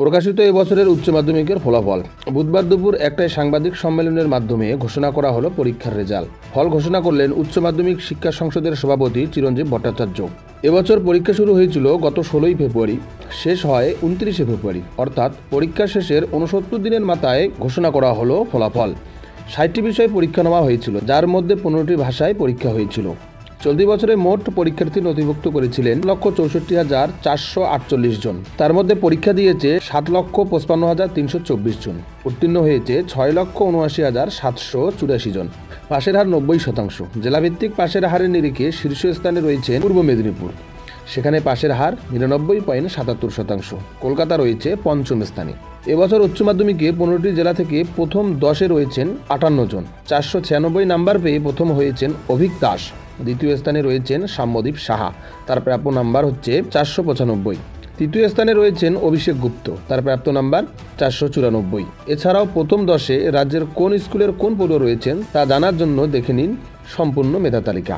প্রকাশিত এবছরের উচ্চ মাধ্যমিকের ফলাফল। বুধবার দুপুর 1টায় সাংবাদিক সম্মেলনের মাধ্যমে ঘোষণা করা হলো পরীক্ষার রেজাল্ট। ফল ঘোষণা করলেন উচ্চ মাধ্যমিক শিক্ষা সংসদের সভাপতি চিরঞ্জীব ভট্টাচার্য। এবছর পরীক্ষা শুরু হয়েছিল গত 16ই ফেব্রুয়ারি, শেষ হয় 29শে ফেব্রুয়ারি, অর্থাৎ পরীক্ষা শেষের 69 দিনের মাথায় ঘোষণা করা হলো ফলাফল। 60টি বিষয়ে পরীক্ষা নেওয়া হয়েছিল, যার মধ্যে 15টি ভাষায় পরীক্ষা হয়েছিল। চলতি বছরে মোট পরীক্ষার্থী নথিভুক্ত করেছিলেন 1,64,448 জন। তার মধ্যে পরীক্ষা দিয়েছে 7,55,324 জন। উত্তীর্ণ হয়েছে 6,79,784 জন। পাশের হার 90%। জেলাভিত্তিক পাশের হারের নিরিখে শীর্ষস্থানে রয়েছে পূর্ব মেদিনীপুর, সেখানে পাশের হার 99.77%। কলকাতা রয়েছে পঞ্চম স্থানে। এবছর উচ্চ মাধ্যমিকে 15টি জেলা থেকে প্রথম 10-এ রয়েছেন 58 জন। 496 নাম্বার পেয়ে প্রথম হয়েছেন অভিক দাস। দ্বিতীয় স্থানে রয়েছেন সাম্যদীপ সাহা, তার প্রাপ্য নাম্বার হচ্ছে 495। তৃতীয় স্থানে রয়েছেন অভিষেক গুপ্ত, তার প্রাপ্ত নাম্বার 494। এছাড়াও প্রথম 10-এ রাজ্যের কোন স্কুলের কোন পড়ুয়া রয়েছেন তা জানার জন্য দেখে নিন সম্পূর্ণ মেধা তালিকা।